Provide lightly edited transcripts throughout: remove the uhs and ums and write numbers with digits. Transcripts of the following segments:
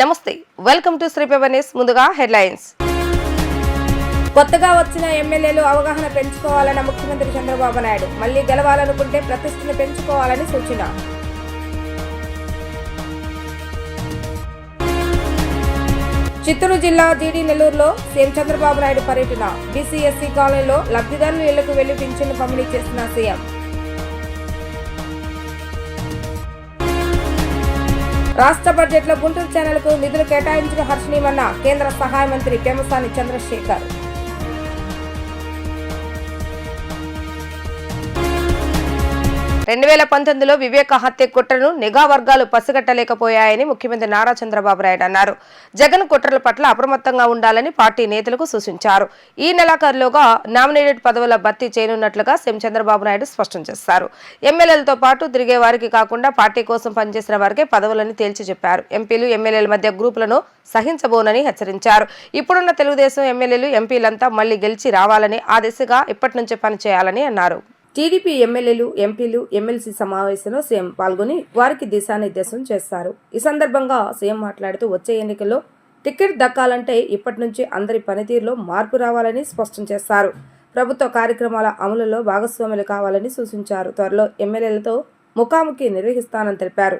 నమస్తే, welcome to శ్రీపేపర్ news. ముందుగా headlines. కొత్తగా వచ్చిన ఎమ్మెల్యేలు అవగాహన పెంచుకోవాలన్న ముఖ్యమంత్రి చంద్రబాబు నాయుడు. మళ్లీ గెలవాలనుకుంటే ప్రతిష్టను పెంచుకోవాలని సూచన. చిత్తూరు జిల్లా జీడీ నెల్లూరులో సీఎం చంద్రబాబు నాయుడు పర్యటన. బీసీఎస్సీ కాలనీలో లబ్ధిదారుల ఇళ్లకు వెళ్లి పింఛన్లు పంపిణీ చేసిన సీఎం. రాష్ట్ర బడ్జెట్లో గుంటూరు ఛానల్కు నిధులు కేటాయించిన హర్షణీయమన్న కేంద్ర సహాయ మంత్రి పెమ్మసాని చంద్రశేఖర్. 2019లో వివేక హత్య కుట్రను నిఘా వర్గాలు పసిగట్టలేకపోయాయని ముఖ్యమంత్రి నారా చంద్రబాబు నాయుడు అన్నారు. జగన్ కుట్రల పట్ల అప్రమత్తంగా ఉండాలని పార్టీ నేతలకు సూచించారు. ఈ నెలాఖరులోగా నామినేటెడ్ పదవుల భర్తీ చేయనున్నట్లుగా సీఎం చంద్రబాబు నాయుడు స్పష్టం చేశారు. ఎమ్మెల్యేలతో పాటు తిరిగే వారికి కాకుండా పార్టీ కోసం పనిచేసిన వారికే పదవులని తేల్చి చెప్పారు. ఎంపీలు ఎమ్మెల్యేల మధ్య గ్రూపులను సహించబోనని హెచ్చరించారు. ఇప్పుడున్న తెలుగుదేశం ఎమ్మెల్యేలు ఎంపీలంతా మళ్లీ గెలిచి రావాలని, ఆ దిశగా ఇప్పటి నుంచే పనిచేయాలని అన్నారు. టీడీపీ ఎమ్మెల్యేలు, ఎంపీలు, ఎమ్మెల్సీ సమావేశంలో సీఎం పాల్గొని వారికి దిశానిర్దేశం చేస్తారు. ఈ సందర్భంగా సీఎం మాట్లాడుతూ వచ్చే ఎన్నికల్లో టికెట్ దక్కాలంటే ఇప్పటి నుంచి అందరి పనితీరులో మార్పు రావాలని స్పష్టం చేశారు. ప్రభుత్వ కార్యక్రమాల అమలులో భాగస్వాములు కావాలని సూచించారు. త్వరలో ఎమ్మెల్యేలతో ముఖాముఖి నిర్వహిస్తానని తెలిపారు.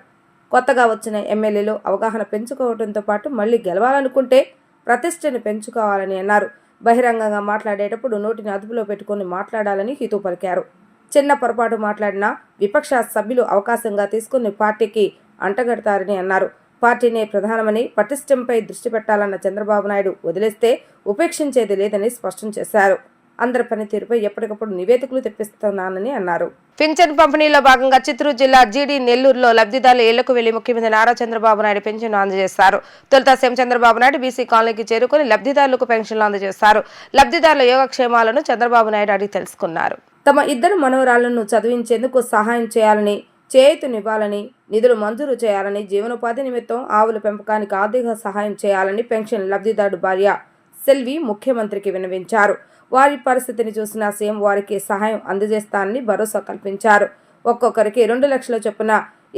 కొత్తగా వచ్చిన ఎమ్మెల్యేలు అవగాహన పెంచుకోవడంతో పాటు మళ్లీ గెలవాలనుకుంటే ప్రతిష్టను పెంచుకోవాలని అన్నారు. బహిరంగంగా మాట్లాడేటప్పుడు నోటిని అదుపులో పెట్టుకుని మాట్లాడాలని హితవు పలికారు. చిన్న పొరపాటు మాట్లాడినా విపక్ష సభ్యులు అవకాశంగా తీసుకుని పార్టీకి అంటగడతారని అన్నారు. పార్టీనే ప్రధానమని, పటిష్టంపై దృష్టి పెట్టాలన్న చంద్రబాబు నాయుడు వదిలేస్తే ఉపేక్షించేది లేదని స్పష్టం చేశారు. అందరి పనితీరుపై ఎప్పటికప్పుడు నివేదికలు తెప్పిస్తున్నానని అన్నారు. పింఛన్ పంపిణీలో భాగంగా చిత్తూరు జిల్లా జీడీ నెల్లూరులో లబ్ధిదారుల ఇళ్లకు వెళ్లి ముఖ్యమంత్రి నారా చంద్రబాబు నాయుడు పెన్షన్లు అందజేశారు. తొలుత సీఎం చంద్రబాబు నాయుడు బీసీ కాలనీకి చేరుకుని లబ్ధిదారులకు పెన్షన్లు అందజేశారు. లబ్ధిదారుల యోగక్షేమాలను చంద్రబాబు నాయుడు అడిగి తెలుసుకున్నారు. తమ ఇద్దరు మనవరాళ్లను చదివించేందుకు సహాయం చేయాలని, చేయూతనివ్వాలని, నిధులు మంజూరు చేయాలని, జీవనోపాధి నిమిత్తం ఆవుల పెంపకానికి ఆర్థిక సహాయం చేయాలని పెన్షన్ లబ్ధిదారుడు భార్య సెల్వి ముఖ్యమంత్రికి విన్నవించారు. వారి పరిస్థితిని చూసిన సీఎం వారికి సహాయం అందజేస్తానని భరోసా కల్పించారు. ఒక్కొక్కరికి 2 లక్షల చొప్పున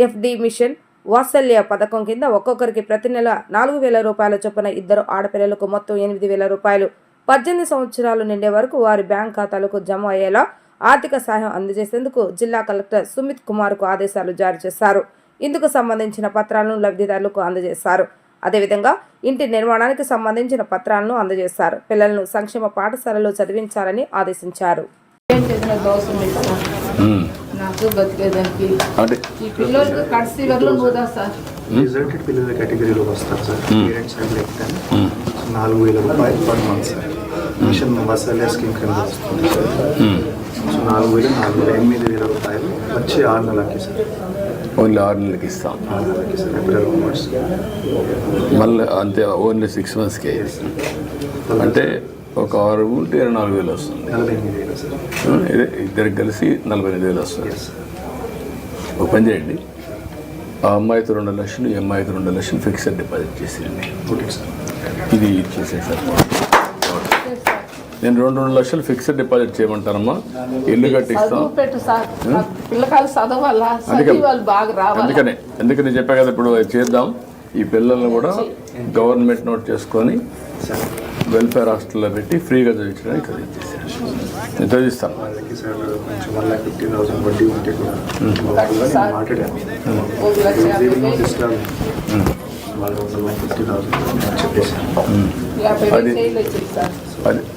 ఎఫ్డి మిషన్ వాత్సల్య పథకం కింద ఒక్కొక్కరికి ప్రతి నెల 4,000 రూపాయల చొప్పున, ఇద్దరు ఆడపిల్లలకు మొత్తం 8,000 రూపాయలు 18 సంవత్సరాలు నిండే వరకు వారి బ్యాంక్ ఖాతాలకు జమ అయ్యేలా ఆర్థిక సహాయం అందజేసేందుకు జిల్లా కలెక్టర్ సుమిత్ కుమార్కు ఆదేశాలు జారీ చేశారు. ఇందుకు సంబంధించిన పత్రాలను లబ్ధిదారులకు అందజేశారు. అదేవిధంగా ఇంటి నిర్మాణానికి సంబంధించిన పత్రాలను అందజేశారు. పిల్లలను సంక్షేమ పాఠశాలలో చదివించాలని ఆదేశించారు. మిషన్ మసాలా స్కీమ్ కింద వస్తుంది సార్. సో 4,000 రూపాయలు వచ్చి 6 నెలలకి సార్. ఓన్లీ 6 నెలలకి ఇస్తాం. 6 నెలలకి సార్. April onwards. మళ్ళీ అంతే, ఓన్లీ 6 monthsకే. అంటే ఒక 6 ఉంటే 4,000 వస్తుంది. 48,000 సార్. ఇద్దరికి కలిసి 48,000 వస్తుంది. ఒక పని చేయండి, ఆ అమ్మాయితో 2 లక్షలు, ఈ అమ్మాయితో 2 లక్షలు ఫిక్స్డ్ డిపాజిట్ చేసేయండి. Okay sir. ఇది చేసేసారు. నేను 2 లక్షలు ఫిక్స్డ్ డిపాజిట్ చేయమంటానమ్మా. ఇల్లు కట్టిస్తాం. అందుకని చెప్పా కదా, ఇప్పుడు చేద్దాం. ఈ పిల్లల్ని కూడా గవర్నమెంట్ నోట్ చేసుకొని వెల్ఫేర్ హాస్టల్లో పెట్టి ఫ్రీగా చదివించడానికి నేను చదివిస్తాను.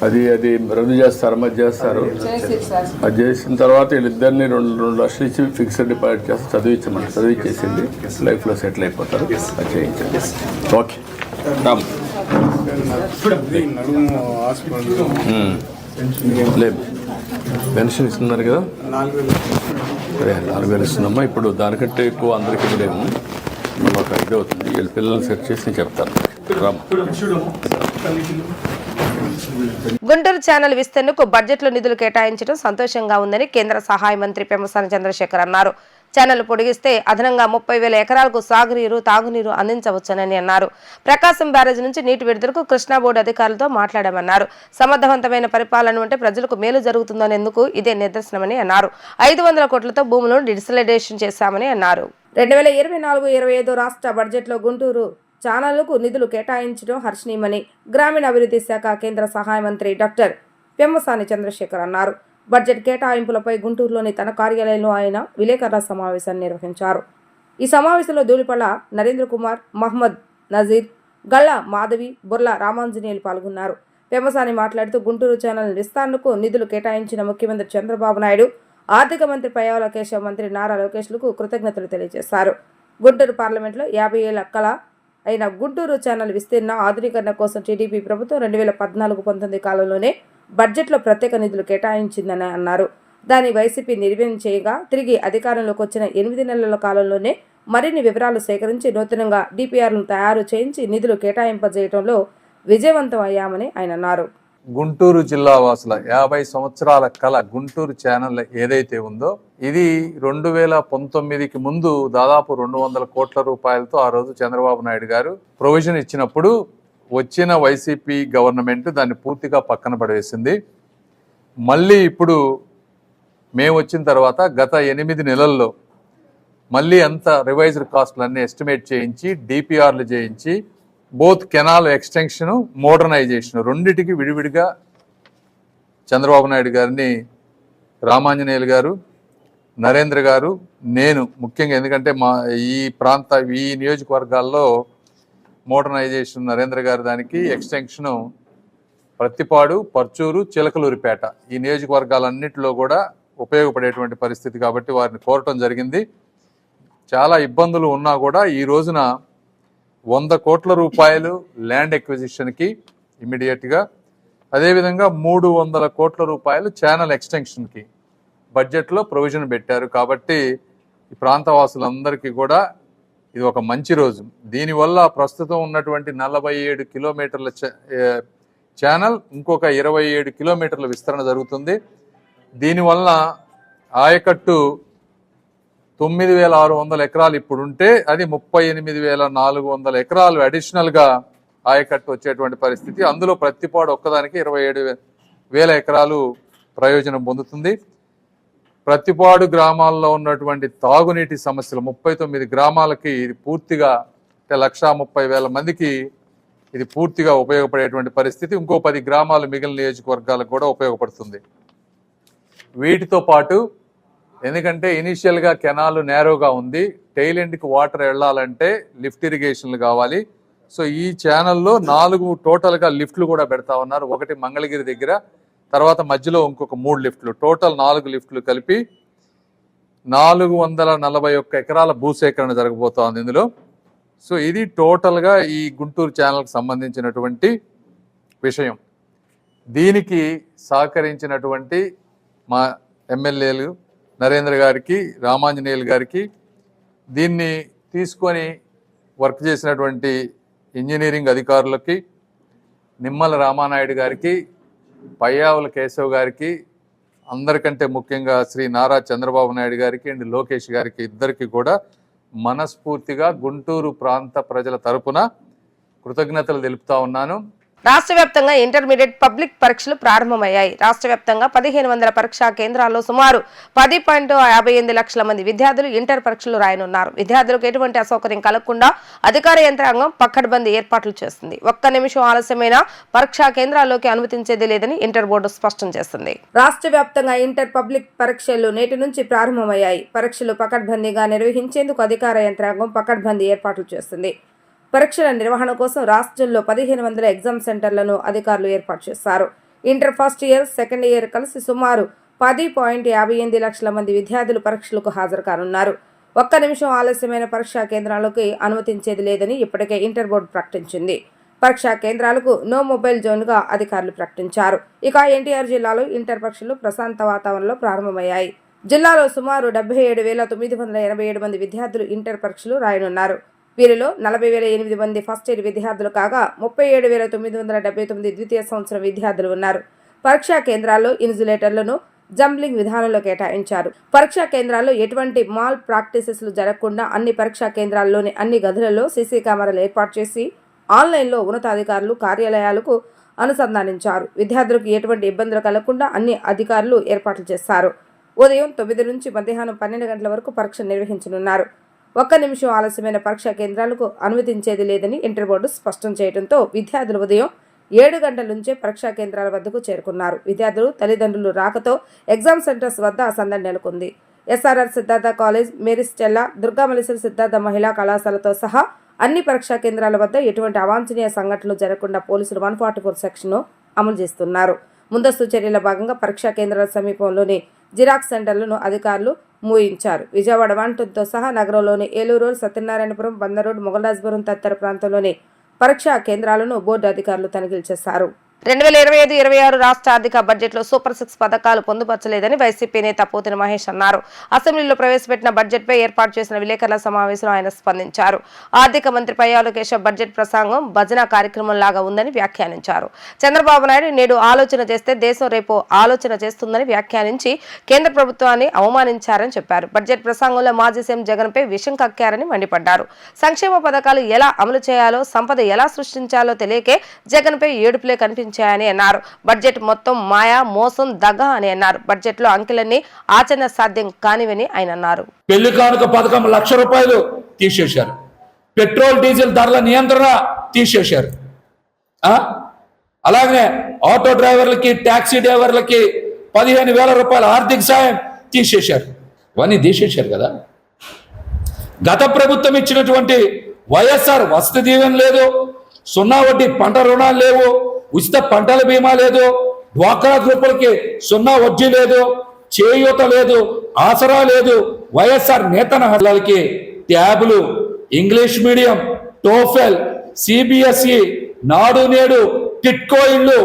అది రద్దు చేస్తారమ్మా, చేస్తారు. అది చేసిన తర్వాత వీళ్ళిద్దరిని 2 లక్షలు ఇచ్చి ఫిక్స్డ్ డిపాజిట్ చేస్తే చదివించేసింది. లైఫ్లో సెటిల్ అయిపోతారు. అది చేయించండి. ఓకే లేదు, పెన్షన్ ఇస్తున్నారు కదా, 4,000 ఇస్తున్నామ్మా. ఇప్పుడు దానికంటే ఎక్కువ అందరికీ లేవు. ఒక ఇది అవుతుంది. వీళ్ళ పిల్లల్ని సెట్ చేసి నేను చెప్తాను. గుంటూరు ఛానల్ విస్తరణకు బడ్జెట్లో నిధులు కేటాయించడం సంతోషంగా ఉందని కేంద్ర సహాయ మంత్రి పెమ్మసాని చంద్రశేఖర్ అన్నారు. ఛానల్ పొడిగిస్తే అదనంగా 30,000 ఎకరాలకు సాగునీరు, తాగునీరు అందించవచ్చునని అన్నారు. ప్రకాశం బ్యారేజ్ నుంచి నీటి విడుదలకు కృష్ణా బోర్డు అధికారులతో మాట్లాడామన్నారు. సమర్థవంతమైన పరిపాలన ఉంటే ప్రజలకు మేలు జరుగుతుందనేందుకు ఇదే నిదర్శనమని అన్నారు. 500 కోట్లతో భూములను డిజిటలైజేషన్ చేశామని అన్నారు. 2024-25 రాష్ట్ర బడ్జెట్లో గుంటూరు ఛానళ్లకు నిధులు కేటాయించడం హర్షణీయమని గ్రామీణాభివృద్ధి శాఖ కేంద్ర సహాయ మంత్రి డాక్టర్ పెమ్మసాని చంద్రశేఖర్ అన్నారు. బడ్జెట్ కేటాయింపులపై గుంటూరులోని తన కార్యాలయంలో ఆయన విలేకరుల సమావేశాన్ని నిర్వహించారు. ఈ సమావేశంలో ధూళిపళ్ళ నరేంద్ర కుమార్, మహమ్మద్ నజీర్, గళ్ళ మాధవి, బుర్ల రామాంజనేయులు పాల్గొన్నారు. పెమ్మసాని మాట్లాడుతూ గుంటూరు ఛానల్ విస్తరణకు నిధులు కేటాయించిన ముఖ్యమంత్రి చంద్రబాబు నాయుడు, ఆర్థిక మంత్రి పయ్యావుల కేశవ్, మంత్రి నారా లోకేష్లకు కృతజ్ఞతలు తెలియజేశారు. గుంటూరు పార్లమెంట్లో 50 ఏళ్ల కళ అయిన గుంటూరు ఛానల్ విస్తీర్ణ ఆధునీకరణ కోసం టీడీపీ ప్రభుత్వం 2014-19 కాలంలోనే బడ్జెట్లో ప్రత్యేక నిధులు కేటాయించిందని అన్నారు. దాన్ని వైసీపీ నిర్వీర్యం చేయగా తిరిగి అధికారంలోకి వచ్చిన 8 నెలల కాలంలోనే మరిన్ని వివరాలు సేకరించి నూతనంగా డిపిఆర్లను తయారు చేయించి నిధులు కేటాయింపజేయడంలో విజయవంతం అయ్యామని ఆయన అన్నారు. గుంటూరు జిల్లా వాసుల 50 సంవత్సరాల కళ గుంటూరు ఛానల్ ఏదైతే ఉందో ఇది 2019కి ముందు దాదాపు 200 కోట్ల రూపాయలతో ఆ రోజు చంద్రబాబు నాయుడు గారు ప్రొవిజన్ ఇచ్చినప్పుడు వచ్చిన వైసీపీ గవర్నమెంట్ దాన్ని పూర్తిగా పక్కన పడవేసింది. మళ్ళీ ఇప్పుడు మేము వచ్చిన తర్వాత గత 8 నెలల్లో మళ్ళీ అంత రివైజ్డ్ కాస్ట్లన్నీ ఎస్టిమేట్ చేయించి డిపిఆర్లు చేయించి బోత్ కెనాల్ ఎక్స్టెన్షన్, మోడర్నైజేషన్ రెండిటికి విడివిడిగా చంద్రబాబు నాయుడు గారిని రామాంజనేయులు గారు, నరేంద్ర గారు, నేను ముఖ్యంగా, ఎందుకంటే ఈ నియోజకవర్గాల్లో మోడర్నైజేషన్ నరేంద్ర గారు దానికి, ఎక్స్టెన్షను ప్రత్తిపాడు, పర్చూరు, చిలకలూరిపేట ఈ నియోజకవర్గాలన్నింటిలో కూడా ఉపయోగపడేటువంటి పరిస్థితి కాబట్టి వారిని కోరటం జరిగింది. చాలా ఇబ్బందులు ఉన్నా కూడా ఈ రోజున 100 కోట్ల రూపాయలు ల్యాండ్ ఎక్విజిషన్కి ఇమ్మీడియట్గా, అదేవిధంగా 300 కోట్ల రూపాయలు ఛానల్ ఎక్స్టెన్షన్కి బడ్జెట్లో ప్రొవిజన్ పెట్టారు. కాబట్టి ఈ ప్రాంతవాసులందరికీ కూడా ఇది ఒక మంచి రోజు. దీనివల్ల ప్రస్తుతం ఉన్నటువంటి 47 కిలోమీటర్ల ఛానల్ ఇంకొక 27 కిలోమీటర్ల విస్తరణ జరుగుతుంది. దీనివల్ల ఆయకట్టు 9,600 ఎకరాలు ఇప్పుడుంటే అది 38,400 ఎకరాలు అడిషనల్గా ఆయకట్టు వచ్చేటువంటి పరిస్థితి. అందులో ప్రత్తిపాడు ఒక్కదానికి 27,000 ఎకరాలు ప్రయోజనం పొందుతుంది. ప్రత్తిపాడు గ్రామాల్లో ఉన్నటువంటి తాగునీటి సమస్యలు 39 గ్రామాలకి ఇది పూర్తిగా, 1,30,000 మందికి ఇది పూర్తిగా ఉపయోగపడేటువంటి పరిస్థితి. ఇంకో 10 గ్రామాలు మిగిలిన నియోజకవర్గాలకు కూడా ఉపయోగపడుతుంది. వీటితో పాటు ఎందుకంటే ఇనీషియల్గా కెనాల్ నేరోగా ఉంది, టైల్ ఎండ్కి వాటర్ వెళ్ళాలంటే లిఫ్ట్ ఇరిగేషన్లు కావాలి. సో ఈ ఛానల్లో 4 టోటల్గా లిఫ్ట్లు కూడా పెడతా ఉన్నారు. ఒకటి మంగళగిరి దగ్గర, తర్వాత మధ్యలో ఇంకొక 3 లిఫ్ట్లు, టోటల్ 4 లిఫ్ట్లు కలిపి 441 ఎకరాల భూసేకరణ జరగబోతోంది ఇందులో. సో ఇది టోటల్గా ఈ గుంటూరు ఛానల్కి సంబంధించినటువంటి విషయం. దీనికి సహకరించినటువంటి మా ఎమ్మెల్యేలు నరేంద్ర గారికి, రామాంజనేయులు గారికి, దీన్ని తీసుకొని వర్క్ చేసినటువంటి ఇంజనీరింగ్ అధికారులకి, నిమ్మల రామానాయుడు గారికి, పయ్యావుల కేశవ్ గారికి, అందరికంటే ముఖ్యంగా శ్రీ నారా చంద్రబాబు నాయుడు గారికి అండ్ లోకేష్ గారికి ఇద్దరికి కూడా మనస్ఫూర్తిగా గుంటూరు ప్రాంత ప్రజల తరపున కృతజ్ఞతలు తెలుపుతా ఉన్నాను. రాష్ట్ర వ్యాప్తంగా ఇంటర్మీడియట్ పబ్లిక్ పరీక్షలు ప్రారంభమయ్యాయి. రాష్ట్ర వ్యాప్తంగా 1500 పరీక్షా కేంద్రాల్లో సుమారు 10.58 లక్షల మంది విద్యార్థులు ఇంటర్ పరీక్షలు రాయనున్నారు. విద్యార్థులకు ఎటువంటి అసౌకర్యం కలగకుండా అధికార యంత్రాంగం పక్కడ్బందీ ఏర్పాట్లు చేస్తుంది. ఒక్క నిమిషం ఆలస్యమైన పరీక్షా కేంద్రాల్లోకి అనుమతించేది లేదని ఇంటర్ బోర్డు స్పష్టం చేస్తుంది. రాష్ట్ర వ్యాప్తంగా ఇంటర్ పబ్లిక్ పరీక్షలు నేటి నుంచి ప్రారంభమయ్యాయి. పరీక్షలు పకడ్బందీగా నిర్వహించేందుకు అధికార యంత్రాంగం పకడ్బందీ ఏర్పాట్లు చేస్తుంది. పరీక్షల నిర్వహణ కోసం రాష్ట్రంలో 1500 ఎగ్జామ్ సెంటర్లను అధికారులు ఏర్పాటు చేశారు. Inter first year, second year కలిసి సుమారు 10.58 లక్షల మంది విద్యార్థులు పరీక్షలకు హాజరు కానున్నారు. ఒక్క నిమిషం ఆలస్యమైన పరీక్షా కేంద్రాలకి అనుమతించేది లేదని ఇప్పటికే ఇంటర్ బోర్డు ప్రకటించింది. పరీక్షా కేంద్రాలకు నో మొబైల్ జోన్గా అధికారులు ప్రకటించారు. ఇక ఎన్టీఆర్ జిల్లాలో ఇంటర్ పరీక్షలు ప్రశాంత వాతావరణంలో ప్రారంభమయ్యాయి. జిల్లాలో సుమారు 77,987 మంది విద్యార్థులు ఇంటర్ పరీక్షలు రాయనున్నారు. వీరిలో 40,008 మంది ఫస్ట్ ఇయర్ విద్యార్థులు కాగా 37,979 ద్వితీయ సంవత్సరం విద్యార్థులు ఉన్నారు. పరీక్షా కేంద్రాల్లో ఇన్సులేటర్లను జంబ్లింగ్ విధానంలో కేటాయించారు. పరీక్షా కేంద్రాల్లో ఎటువంటి మాల్ ప్రాక్టీసెస్లు జరగకుండా అన్ని పరీక్షా కేంద్రాల్లోని అన్ని గదులలో సీసీ కెమెరాలు ఏర్పాటు చేసి ఆన్లైన్లో ఉన్నతాధికారులు కార్యాలయాలకు అనుసంధానించారు. విద్యార్థులకు ఎటువంటి ఇబ్బందులు కలగకుండా అన్ని అధికారులు ఏర్పాట్లు చేశారు. ఉదయం 9 నుంచి మధ్యాహ్నం 12 గంటల వరకు పరీక్ష నిర్వహించనున్నారు. ఒక్క నిమిషం ఆలస్యమైన పరీక్షా కేంద్రాలకు అనుమతించేది లేదని ఇంటర్ బోర్డు స్పష్టం చేయడంతో విద్యార్థులు ఉదయం 7 గంటల నుంచే పరీక్షా కేంద్రాల వద్దకు చేరుకున్నారు. విద్యార్థులు తల్లిదండ్రులు రాకతో ఎగ్జామ్ సెంటర్స్ వద్ద సందడి నెలకొంది. SRR Siddhartha college, Mary Stella, Durgamalleswara Siddhartha మహిళా కళాశాలతో సహా అన్ని పరీక్షా కేంద్రాల వద్ద ఎటువంటి అవాంఛనీయ సంఘటనలు జరగకుండా పోలీసులు 144 సెక్షన్ను అమలు చేస్తున్నారు. ముందస్తు చర్యల భాగంగా పరీక్షా కేంద్రాల సమీపంలోని జిరాక్స్ సెంటర్లను అధికారులు మూయించారు. విజయవాడ వంటతో సహా నగరంలోని ఏలూరు రోడ్, సత్యనారాయణపురం, బందర్ రోడ్, మొగల్రాజ్పురం తదితర ప్రాంతంలోని పరీక్షా కేంద్రాలను బోర్డు అధికారులు తనిఖీలు చేశారు. 2025-26 రాష్ట్ర ఆర్థిక బడ్జెట్లో సూపర్ 6 పథకాలు పొందుపరచలేదని వైసీపీ నేత పోతిన మహేష్ అన్నారు. అసెంబ్లీలో ప్రవేశపెట్టిన బడ్జెట్పై ఏర్పాటు చేసిన విలేకరుల సమావేశంలో ఆయన స్పందించారు. ఆర్థిక మంత్రి పయ్యావుల కేశవ్ బడ్జెట్ ప్రసంగం భజన కార్యక్రమం లాగా ఉందని వ్యాఖ్యానించారు. చంద్రబాబు నాయుడు నేడు ఆలోచన చేస్తే దేశం రేపు ఆలోచన చేస్తుందని వ్యాఖ్యానించి కేంద్ర ప్రభుత్వాన్ని అవమానించారని చెప్పారు. బడ్జెట్ ప్రసంగంలో మాజీ సీఎం జగన్పై విషం కక్కారని మండిపడ్డారు. సంక్షేమ పథకాలు ఎలా అమలు చేయాలో, సంపద ఎలా సృష్టించాలో తెలియకే జగన్పై ఏడుపులే కనిపించారు అని అన్నారు. బడ్జెట్ మొత్తం మాయా, మోసం, దగ అని అన్నారు. బడ్జెట్ లో అంకెలన్నీ ఆచరణ సాధ్యం కానివని ఆయన అన్నారు. పెళ్లి కానుక పథకం ₹1,00,000 తీసేశారు. పెట్రోల్ డీజిల్ ధరల నియంత్రణ తీసేశారు. అలాగే ఆటో డ్రైవర్లకి, ట్యాక్సీ డ్రైవర్లకి ₹15,000 ఆర్థిక సాయం తీసేశారు. ఇవన్నీ తీసేశారు కదా. గత ప్రభుత్వం ఇచ్చినటువంటి వైఎస్ఆర్ వసతి దీవెన లేదు, 0 వడ్డీ పంట రుణాలు లేవు, ఉచిత పంటల బీమా లేదు, డ్వాక్రా గ్రూపులకి 0 వడ్డీ లేదు, చేయూత లేదు, ఆసరా లేదు, వైఎస్ఆర్ నేతన హళ్ళకి ట్యాబులు, ఇంగ్లీష్ మీడియం, టోఫెల్, సిబిఎస్ఈ, నాడు నేడు, టిట్కో ఇళ్ళు,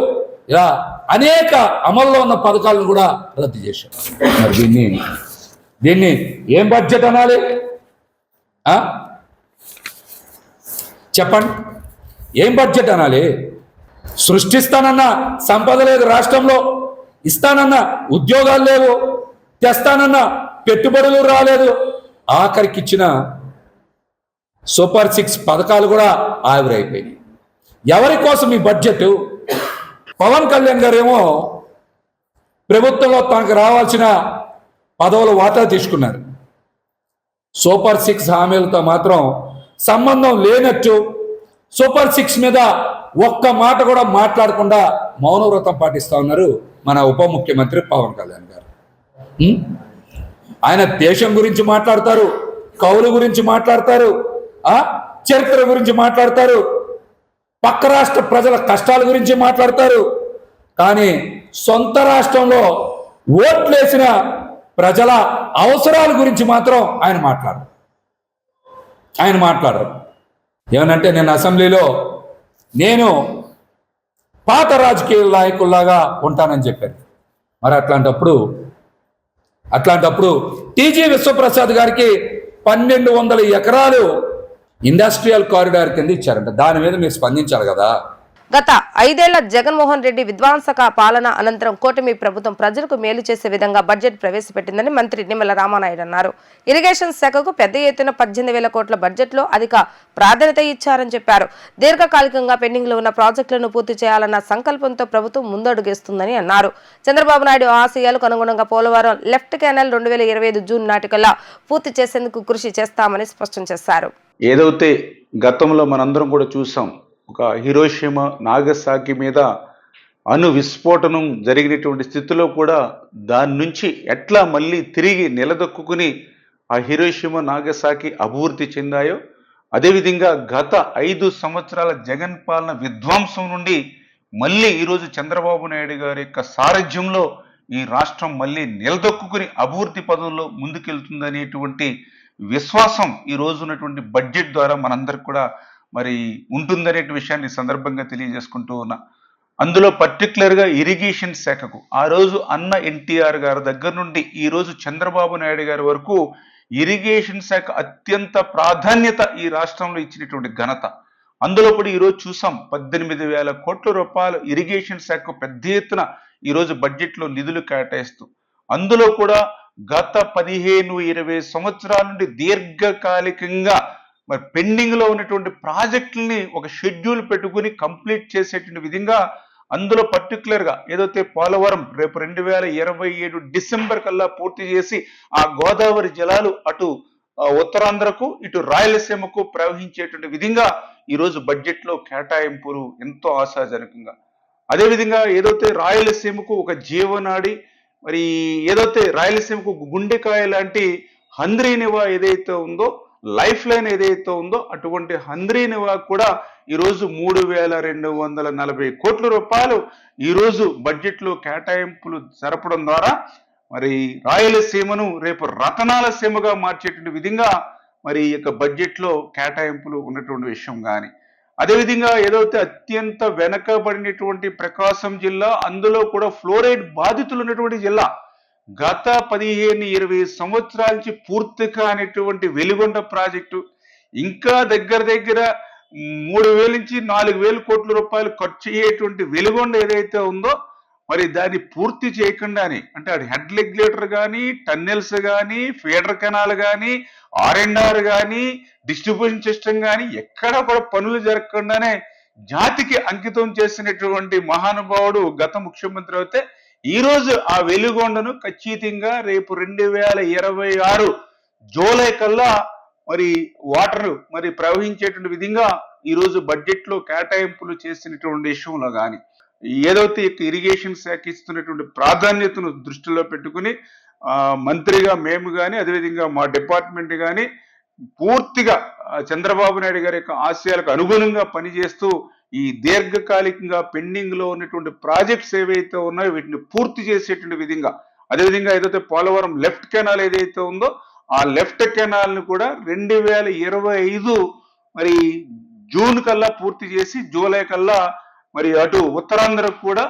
ఇలా అనేక అమల్లో ఉన్న పథకాలను కూడా రద్దు చేశారు. మరి దీన్ని ఏం బడ్జెట్ అనాలి? చెప్పండి, ఏం బడ్జెట్ అనాలి? సృష్టిస్తానన్న సంపద లేదు రాష్ట్రంలో, ఇస్తానన్న ఉద్యోగాలు లేవు, తెస్తానన్న పెట్టుబడులు రాలేదు, ఆఖరికి ఇచ్చిన సూపర్ 6 పథకాలు కూడా ఆవిరైపోయినాయి. ఎవరి కోసం ఈ బడ్జెట్? పవన్ కళ్యాణ్ గారు ఏమో ప్రభుత్వంలో తనకు రావాల్సిన పదవుల వాటా తీసుకున్నారు. సూపర్ 6 హామీలతో మాత్రం సంబంధం లేనట్టు సూపర్ 6 మీద ఒక్క మాట కూడా మాట్లాడకుండా మౌనవ్రతం పాటిస్తా ఉన్నారు మన ఉప ముఖ్యమంత్రి పవన్ కళ్యాణ్ గారు. ఆయన దేశం గురించి మాట్లాడతారు, కౌలు గురించి మాట్లాడతారు, చరిత్ర గురించి మాట్లాడతారు, పక్క రాష్ట్ర ప్రజల కష్టాల గురించి మాట్లాడతారు. కానీ సొంత రాష్ట్రంలో ఓట్లేసిన ప్రజల అవసరాల గురించి మాత్రం ఆయన మాట్లాడరు. ఏమనంటే నేను అసెంబ్లీలో నేను పాత రాజకీయ నాయకుల్లాగా ఉంటానని చెప్పాను. మరి అట్లాంటప్పుడు టీజీ విశ్వప్రసాద్ గారికి 1,200 ఎకరాలు ఇండస్ట్రియల్ కారిడార్ కింద ఇచ్చారంట. దాని మీద మీరు స్పందించాలి కదా. గత 5 ఏళ్ల జగన్మోహన్ రెడ్డి విధ్వంసక పాలన అనంతరం కూటమి ప్రభుత్వం ప్రజలకు మేలు చేసే విధంగా బడ్జెట్ ప్రవేశపెట్టిందని మంత్రి నిమ్మల రామానాయుడు అన్నారు. ఇరిగేషన్ శాఖకు పెద్ద ఎత్తున 18,000 కోట్ల బడ్జెట్లో అధిక ప్రాధాన్యత ఇచ్చారని చెప్పారు. దీర్ఘకాలికంగా పెండింగ్ లో ఉన్న ప్రాజెక్టులను పూర్తి చేయాలన్న సంకల్పంతో ప్రభుత్వం ముందడుగేస్తుందని అన్నారు. చంద్రబాబు నాయుడు ఆశయాలకు అనుగుణంగా పోలవరం లెఫ్ట్ కెనాల్ 2025 జూన్ నాటికల్లా పూర్తి చేసేందుకు కృషి చేస్తామని స్పష్టం చేశారు. ఏదైతే గతంలో మనందరం కూడా చూసాం, ఒక హిరోషిమా, నాగసాకి మీద అణు విస్ఫోటనం జరిగినటువంటి స్థితిలో కూడా దాని నుంచి ఎట్లా మళ్ళీ తిరిగి నిలదొక్కుని ఆ హిరోషిమా, నాగసాకి అభివృద్ధి చెందాయో, అదేవిధంగా గత 5 సంవత్సరాల జగన్ పాలన విధ్వంసం నుండి మళ్ళీ ఈరోజు చంద్రబాబు నాయుడు గారి యొక్క సారథ్యంలో ఈ రాష్ట్రం మళ్ళీ నిలదొక్కుని అభివృద్ధి పదంలో ముందుకెళ్తుందనేటువంటి విశ్వాసం ఈ రోజు ఉన్నటువంటి బడ్జెట్ ద్వారా మనందరికి కూడా మరి ఉంటుందనే విషయాన్ని సందర్భంగా తెలియజేసుకుంటూ ఉన్నా. అందులో పర్టికులర్గా ఇరిగేషన్ శాఖకు ఆ రోజు అన్న ఎన్టీఆర్ గారి దగ్గర నుండి ఈ రోజు చంద్రబాబు నాయుడు గారి వరకు ఇరిగేషన్ శాఖ అత్యంత ప్రాధాన్యత ఈ రాష్ట్రంలో ఇచ్చినటువంటి ఘనత. అందులో కూడా ఈరోజు చూసాం 18,000 కోట్ల రూపాయలు ఇరిగేషన్ శాఖకు పెద్ద ఎత్తున ఈరోజు బడ్జెట్లో నిధులు కేటాయిస్తూ, అందులో కూడా గత 15-20 సంవత్సరాల నుండి దీర్ఘకాలికంగా మరి పెండింగ్ లో ఉన్నటువంటి ప్రాజెక్టుల్ని ఒక షెడ్యూల్ పెట్టుకుని కంప్లీట్ చేసేటువంటి విధంగా అందులో పర్టికులర్గా ఏదైతే పోలవరం రేపు 2027 డిసెంబర్ కల్లా పూర్తి చేసి ఆ గోదావరి జలాలు అటు ఉత్తరాంధ్రకు ఇటు రాయలసీమకు ప్రవహించేటువంటి విధంగా ఈరోజు బడ్జెట్లో కేటాయింపులు ఎంతో ఆశాజనకంగా, అదేవిధంగా ఏదైతే రాయలసీమకు ఒక జీవనాడి, మరి ఏదైతే రాయలసీమకు గుండెకాయ లాంటి హంద్రీనివా ఏదైతే ఉందో, లైఫ్ లైన్ ఏదైతే ఉందో, అటువంటి హంద్రీనివా కూడా ఈరోజు 3,240 కోట్ల రూపాయలు ఈరోజు బడ్జెట్లో కేటాయింపులు జరపడం ద్వారా మరి రాయలసీమను రేపు రతనాల సీమగా మార్చేటువంటి విధంగా మరి ఈ యొక్క బడ్జెట్లో కేటాయింపులు ఉన్నటువంటి విషయం కానీ, అదేవిధంగా ఏదైతే అత్యంత వెనకబడినటువంటి ప్రకాశం జిల్లా, అందులో కూడా ఫ్లోరైడ్ బాధితులు ఉన్నటువంటి జిల్లా, గత 15-20 సంవత్సరాల నుంచి పూర్తి కానిటువంటి వెలిగొండ ప్రాజెక్టు, ఇంకా దగ్గర 3,000 నుంచి 4,000 కోట్ల రూపాయలు ఖర్చు అయ్యేటువంటి వెలిగొండ ఏదైతే ఉందో, మరి దాన్ని పూర్తి చేయకుండానే, అంటే అది హెడ్ రెగ్యులేటర్ కానీ, టన్నెల్స్ కానీ, ఫీడర్ కెనాల్ కానీ, R&R కానీ, డిస్ట్రిబ్యూషన్ సిస్టమ్ కానీ ఎక్కడ కూడా పనులు జరగకుండానే జాతికి అంకితం చేసినటువంటి మహానుభావుడు గత ముఖ్యమంత్రి అయితే, ఈరోజు ఆ వెలిగొండను ఖచ్చితంగా రేపు 2026 జూలై కల్లా మరి వాటర్ మరి ప్రవహించేటువంటి విధంగా ఈరోజు బడ్జెట్లో కేటాయింపులు చేసినటువంటి విషయంలో కానీ, ఏదైతే ఇరిగేషన్ శాఖ ఇస్తున్నటువంటి ప్రాధాన్యతను దృష్టిలో పెట్టుకుని మంత్రిగా మేము కానీ, అదేవిధంగా మా డిపార్ట్మెంట్ కానీ పూర్తిగా చంద్రబాబు నాయుడు గారి యొక్క ఆశయాలకు అనుగుణంగా పనిచేస్తూ ఈ దీర్ఘకాలికంగా పెండింగ్ లో ఉన్నటువంటి ప్రాజెక్ట్స్ ఏవైతే ఉన్నాయో వీటిని పూర్తి చేసేటువంటి విధంగా, అదేవిధంగా ఏదైతే పోలవరం లెఫ్ట్ కెనాల్ ఏదైతే ఉందో ఆ లెఫ్ట్ కెనాల్ ను కూడా 2025 మరి జూన్ కల్లా పూర్తి చేసి జూలై కల్లా మరి అటు ఉత్తరాంధ్రకు కూడా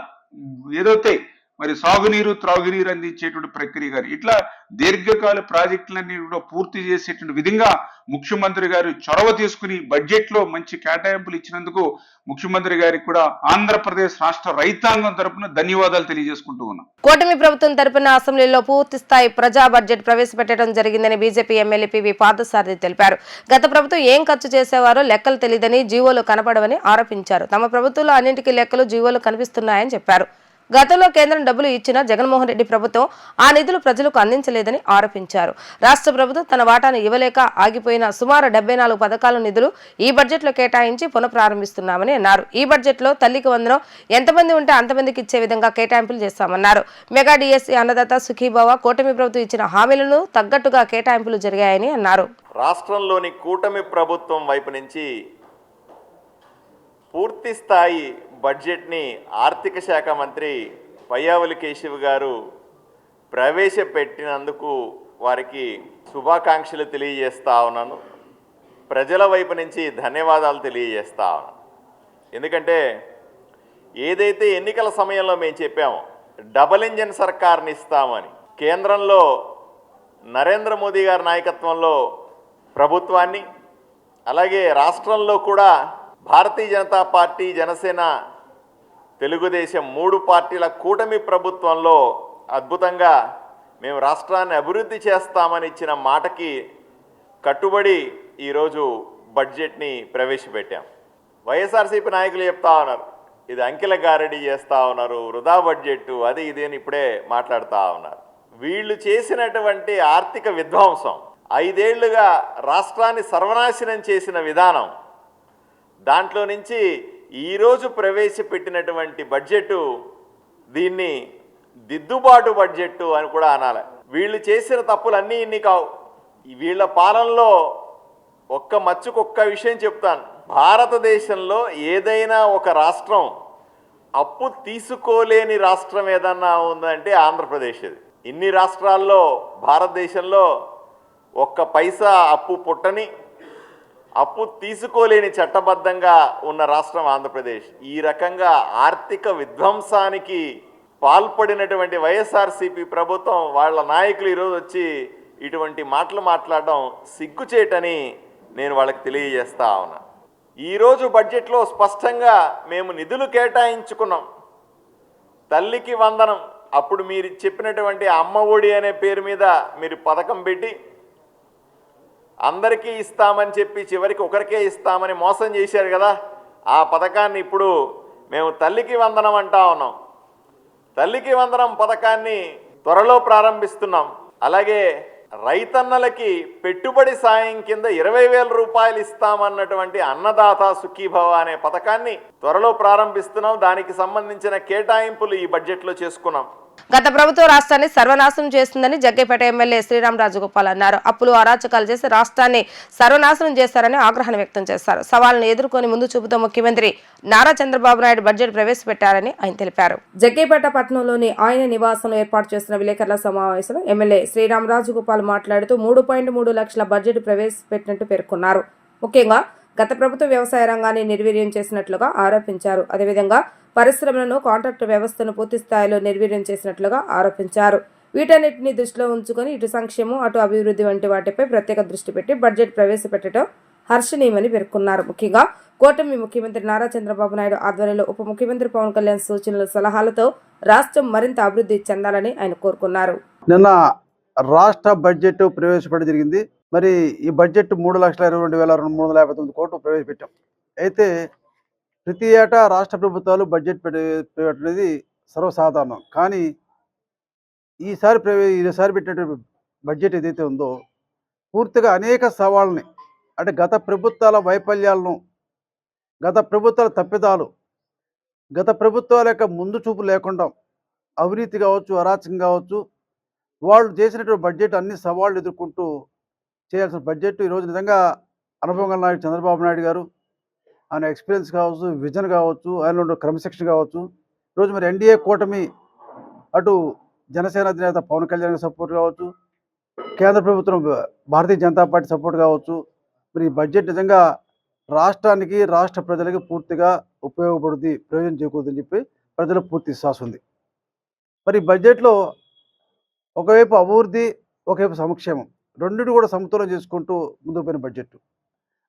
ఏదైతే మరి సాగునీరు త్రాగునీరు అందించేటువంటి ప్రక్రియ గారు, ఇట్లా దీర్ఘకాల ప్రాజెక్టులన్నీ కూడా పూర్తి చేసేటువంటి విధంగా ముఖ్యమంత్రి గారు చొరవ తీసుకుని బడ్జెట్లో మంచి కేటాయింపులు ఇచ్చినందుకు ముఖ్యమంత్రి గారికి కూడా ఆంధ్రప్రదేశ్ రాష్ట్ర రైతాంగం తరపున ధన్యవాదాలు తెలియజేసుకుంటూ ఉన్నాం. కూటమి ప్రభుత్వం తరపున అసెంబ్లీలో పూర్తి స్థాయి ప్రజా బడ్జెట్ ప్రవేశపెట్టడం జరిగిందని బీజేపీ ఎమ్మెల్యే పివి పార్థసారథి తెలిపారు. గత ప్రభుత్వం ఏం ఖర్చు చేసేవారో లెక్కలు తెలియదని, జీవోలు కనపడవని ఆరోపించారు. తమ ప్రభుత్వంలో అన్నింటికీ లెక్కలు, జీవోలు కనిపిస్తున్నాయని చెప్పారు. గతంలో కేంద్రం డబ్బులు ఇచ్చిన జగన్మోహన్ రెడ్డి ప్రభుత్వం ఆ నిధులు ప్రజలకు అందించలేదని ఆరోపించారు. రాష్ట్ర ప్రభుత్వం తన వాటాను ఇవ్వలేక ఆగిపోయిన సుమారు 74 పథకాల నిధులు ఈ బడ్జెట్లో కేటాయించి పునఃప్రారంభిస్తున్నామని అన్నారు. ఈ బడ్జెట్లో తల్లికి వందనం ఎంతమంది ఉంటే అంతమందికి ఇచ్చే విధంగా కేటాయింపులు చేస్తామన్నారు. మెగా డిఎస్సీ, అన్నదాత సుఖీభవ, కూటమి ప్రభుత్వం ఇచ్చిన హామీలను తగ్గట్టుగా కేటాయింపులు జరిగాయని అన్నారు. రాష్ట్రంలోని కూటమి ప్రభుత్వం వైపు నుంచి పూర్తి స్థాయి బడ్జెట్ని ఆర్థిక శాఖ మంత్రి పయ్యావులి కేశవ్ గారు ప్రవేశపెట్టినందుకు వారికి శుభాకాంక్షలు తెలియజేస్తా ఉన్నాను. ప్రజల వైపు నుంచి ధన్యవాదాలు తెలియజేస్తా ఉన్నాను. ఎందుకంటే ఏదైతే ఎన్నికల సమయంలో మేము చెప్పామో డబుల్ ఇంజన్ సర్కార్ని ఇస్తామని, కేంద్రంలో నరేంద్ర మోదీ గారి నాయకత్వంలో ప్రభుత్వాన్ని, అలాగే రాష్ట్రంలో కూడా భారతీయ జనతా పార్టీ, జనసేన, తెలుగుదేశం 3 పార్టీల కూటమి ప్రభుత్వంలో అద్భుతంగా మేము రాష్ట్రాన్ని అభివృద్ధి చేస్తామని ఇచ్చిన మాటకి కట్టుబడి ఈరోజు బడ్జెట్ని ప్రవేశపెట్టాం. వైఎస్ఆర్సీపీ నాయకులు చెప్తా ఉన్నారు, ఇది అంకెల గారడీ చేస్తూ ఉన్నారు, వృధా బడ్జెట్, అది ఇది అని ఇప్పుడే మాట్లాడుతూ ఉన్నారు. వీళ్ళు చేసినటువంటి ఆర్థిక విధ్వంసం, 5 ఏళ్లుగా రాష్ట్రాన్ని సర్వనాశనం చేసిన విధానం, దాంట్లో నుంచి ఈరోజు ప్రవేశపెట్టినటువంటి బడ్జెటు దీన్ని దిద్దుబాటు బడ్జెట్టు అని కూడా అనాలి. వీళ్ళు చేసిన తప్పులన్నీ ఇన్ని కావు. వీళ్ళ పాలనలో ఒక్క విషయం చెప్తాను. భారతదేశంలో ఏదైనా ఒక రాష్ట్రం అప్పు తీసుకోలేని రాష్ట్రం ఏదన్నా ఉందంటే ఆంధ్రప్రదేశ్. ఇన్ని రాష్ట్రాల్లో భారతదేశంలో ఒక్క పైసా అప్పు పుట్టని, అప్పు తీసుకోలేని చట్టబద్ధంగా ఉన్న రాష్ట్రం ఆంధ్రప్రదేశ్. ఈ రకంగా ఆర్థిక విధ్వంసానికి పాల్పడినటువంటి వైఎస్ఆర్సీపీ ప్రభుత్వం, వాళ్ళ నాయకులు ఈరోజు వచ్చి ఇటువంటి మాటలు మాట్లాడడం సిగ్గుచేటని నేను వాళ్ళకి తెలియజేస్తా ఉన్నా. ఈరోజు బడ్జెట్లో స్పష్టంగా మేము నిధులు కేటాయించుకున్నాం. తల్లికి వందనం, అప్పుడు మీరు చెప్పినటువంటి అమ్మ ఒడి అనే పేరు మీద మీరు పథకం పెట్టి అందరికీ ఇస్తామని చెప్పి చివరికి ఒకరికే ఇస్తామని మోసం చేశారు కదా. ఆ పథకాన్ని ఇప్పుడు మేము తల్లికి వందనం అంటా ఉన్నాం. తల్లికి వందనం పథకాన్ని త్వరలో ప్రారంభిస్తున్నాం. అలాగే రైతన్నలకి పెట్టుబడి సాయం కింద 20,000 రూపాయలు ఇస్తామన్నటువంటి అన్నదాత సుఖీభవ అనే పథకాన్ని త్వరలో ప్రారంభిస్తున్నాం. దానికి సంబంధించిన కేటాయింపులు ఈ బడ్జెట్లో చేసుకున్నాం. గత ప్రభుత్వం రాష్ట్రాన్ని సర్వనాశనం చేస్తుందని జగ్గైపేట ఎమ్మెల్యే శ్రీరామ్ రాజగోపాల్ అన్నారు. అప్పులు అరాచకాలు చేసి రాష్ట్రాన్ని సర్వనాశనం చేశారని ఆగ్రహాన్ని వ్యక్తం చేశారు. సవాళ్లను ఎదుర్కొని ముందు చూపుతో ముఖ్యమంత్రి నారా చంద్రబాబు నాయుడు బడ్జెట్ ప్రవేశపెట్టారని ఆయన తెలిపారు. జగ్గైపేట పట్టణంలోని ఆయన నివాసంలో ఏర్పాటు చేసిన విలేకరుల సమావేశంలో ఎమ్మెల్యే శ్రీరామ్ రాజగోపాల్ మాట్లాడుతూ 3.3 లక్షల బడ్జెట్ ప్రవేశపెట్టినట్టు పేర్కొన్నారు. ముఖ్యంగా గత ప్రభుత్వ వ్యవసాయ రంగాన్ని నిర్వీర్యం చేసినట్లుగా ఆరోపించారు. అదేవిధంగా పరిశ్రమలను కాంట్రాక్టు వ్యవస్థను పూర్తి స్థాయిలో నిర్వీర్యం చేసినట్లుగా ఆరోపించారు. వీటన్నిటిని దృష్టిలో ఉంచుకొని ఇటు సంక్షేమం అటు అభివృద్ధి వంటి వాటిపై ప్రత్యేక దృష్టి పెట్టి బడ్జెట్ ప్రవేశపెట్టడం హర్షణీయమని పేర్కొన్నారు. ముఖ్యంగా కూటమి ముఖ్యమంత్రి నారా చంద్రబాబు నాయుడు ఆధ్వర్యంలో ఉప ముఖ్యమంత్రి పవన్ కళ్యాణ్ సూచనల సలహాలతో రాష్ట్రం మరింత అభివృద్ధి చెందాలని ఆయన కోరుకున్నారు. నిన్న రాష్ట్ర బడ్జెట్ ప్రవేశపెట్టడం జరిగింది. మరి ఈ బడ్జెట్ 3,22,359 కోట్లు ప్రవేశపెట్టాం. అయితే ప్రతి ఏటా రాష్ట్ర ప్రభుత్వాలు బడ్జెట్ పెట్టేది సర్వసాధారణం. కానీ ఈసారి పెట్టినటువంటి బడ్జెట్ ఏదైతే ఉందో పూర్తిగా అనేక సవాళ్ళని, అంటే గత ప్రభుత్వాల వైఫల్యాలను, గత ప్రభుత్వాల తప్పిదాలు, గత ప్రభుత్వాల యొక్క ముందు చూపు లేకుండా అవినీతి కావచ్చు, అరాచకం కావచ్చు, వాళ్ళు చేసినటువంటి బడ్జెట్ అన్ని సవాళ్ళు ఎదుర్కొంటూ చేయాల్సిన బడ్జెట్ ఈరోజు నిజంగా అనుభవం గల నాయుడు చంద్రబాబు నాయుడు గారు, ఆయన ఎక్స్పీరియన్స్ కావచ్చు, విజన్ కావచ్చు, ఆయన ఉన్న క్రమశిక్షణ కావచ్చు, ఈరోజు మరి ఎన్డీఏ కూటమి అటు జనసేన అధినేత పవన్ కళ్యాణ్ సపోర్ట్ కావచ్చు, కేంద్ర ప్రభుత్వం భారతీయ జనతా పార్టీ సపోర్ట్ కావచ్చు, మరి ఈ బడ్జెట్ నిజంగా రాష్ట్రానికి, రాష్ట్ర ప్రజలకి పూర్తిగా ఉపయోగపడుతుంది, ప్రయోజనం చేకూరుతుందని చెప్పి ప్రజలకు పూర్తి విశ్వాసం ఉంది. మరి ఈ బడ్జెట్లో ఒకవైపు అభివృద్ధి, ఒకవైపు సంక్షేమం రెండింటి కూడా సమతుల్యం చేసుకుంటూ ముందుకు పోయిన బడ్జెట్.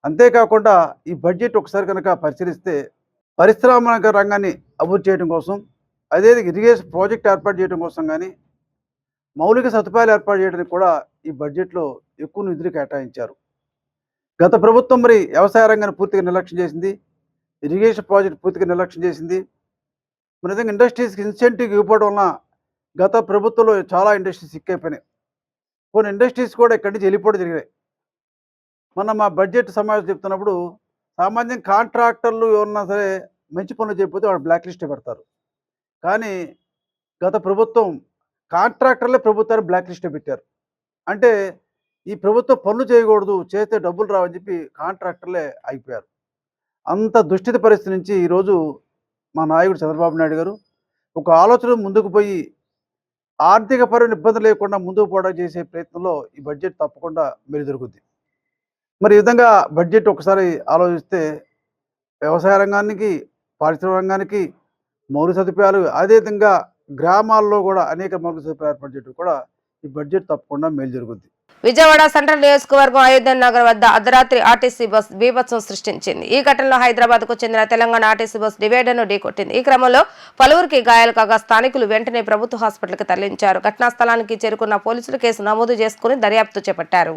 అంతేకాకుండా ఈ బడ్జెట్ ఒకసారి కనుక పరిశీలిస్తే పరిశ్రమ రంగాన్ని అభివృద్ధి చేయడం కోసం, అదే ఇరిగేషన్ ప్రాజెక్ట్ ఏర్పాటు చేయడం కోసం కానీ, మౌలిక సదుపాయాలు ఏర్పాటు చేయడానికి కూడా ఈ బడ్జెట్లో ఎక్కువ నిధులు కేటాయించారు. గత ప్రభుత్వం మరి వ్యవసాయ రంగాన్ని పూర్తిగా నిర్లక్ష్యం చేసింది, ఇరిగేషన్ ప్రాజెక్ట్ పూర్తిగా నిర్లక్ష్యం చేసింది. మరి నిజంగా ఇండస్ట్రీస్కి ఇన్సెంటివ్ ఇవ్వడం వలన గత ప్రభుత్వంలో చాలా ఇండస్ట్రీస్ సిక్కైపోయినాయి. కొన్ని ఇండస్ట్రీస్ కూడా ఇక్కడి నుంచి వెళ్ళిపోవడం జరిగినాయి. మొన్న మా బడ్జెట్ సమావేశం చెప్తున్నప్పుడు సామాన్యం కాంట్రాక్టర్లు ఎవరన్నా సరే మంచి పనులు చేయకపోతే వాళ్ళు బ్లాక్ లిస్ట్ పెడతారు. కానీ గత ప్రభుత్వం కాంట్రాక్టర్లే ప్రభుత్వాన్ని బ్లాక్ లిస్ట్ పెట్టారు. అంటే ఈ ప్రభుత్వం పనులు చేయకూడదు, చేస్తే డబ్బులు రావని చెప్పి కాంట్రాక్టర్లే అయిపోయారు. అంత దుస్థిత పరిస్థితి నుంచి ఈరోజు మా నాయకుడు చంద్రబాబు నాయుడు గారు ఒక ఆలోచన ముందుకు పోయి ఆర్థిక పరమైన ఇబ్బంది లేకుండా ముందుకు పోవడం చేసే ప్రయత్నంలో ఈ బడ్జెట్ తప్పకుండా మెరుగుదొరుకుద్ది. మరి ఈ విధంగా బడ్జెట్ ఒకసారి ఆలోచిస్తే వ్యవసాయ రంగానికి, పారిశ్రామిక రంగానికి మౌలిక సదుపాయాలు, అదేవిధంగా గ్రామాల్లో కూడా అనేక మౌలిక సదుపాయాలు ఏర్పాటు చేయడం కూడా ఈ బడ్జెట్ తప్పకుండా మేలు జరుగుద్ది. విజయవాడ సెంట్రల్ నియోజకవర్గం అయోధ్య నగర్ వద్ద అర్ధరాత్రి ఆర్టీసీ బస్ బీభత్సం సృష్టించింది. ఈ ఘటనలో హైదరాబాద్ కు చెందిన తెలంగాణ ఆర్టీసీ బస్ డివైడర్ను ఢీకొట్టింది. ఈ క్రమంలో పలువురికి గాయాలు కాగా స్థానికులు వెంటనే ప్రభుత్వ హాస్పిటల్కి తరలించారు. ఘటనా స్థలానికి చేరుకున్న పోలీసులు కేసు నమోదు చేసుకుని దర్యాప్తు చేపట్టారు.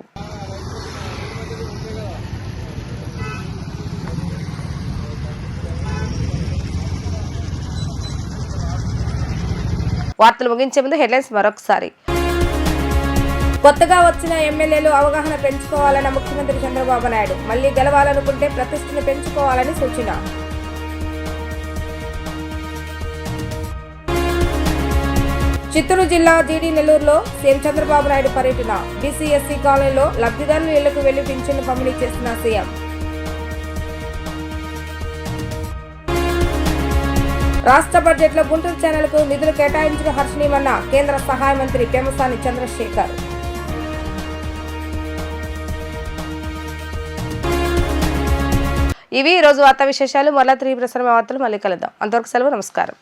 వార్తలు ముగించే ముందు హెడ్లైన్స్ మరొకసారి. కొత్తగా వచ్చిన ఎమ్మెల్యేలు అవగాహన పెంచుకోవాలన్న ముఖ్యమంత్రి చంద్రబాబు నాయుడు. మళ్లీ గెలవాలనుకుంటే ప్రతిష్టను పెంచుకోవాలని సూచన. చిత్తూరు జిల్లా జీడీ నెల్లూరులో సీఎం చంద్రబాబు నాయుడు పర్యటన. బీసీఎస్సీ కాలనీలో లబ్ధిదారుల ఇళ్లకు వెళ్లి పింఛన్లు పంపిణీ చేసిన సీఎం. రాష్ట్ర బడ్జెట్లో గుంటూరు ఛానల్కు నిధులు కేటాయించడం హర్షణీయమన్న కేంద్ర సహాయ మంత్రి పెమ్మసాని చంద్రశేఖర్. ఇవి ఈ రోజు వార్తా విశేషాలు. మరలా 3 ప్రసారం వార్తలు మళ్ళీ కలుద్దాం. అంతవరకు సెలవు, నమస్కారం.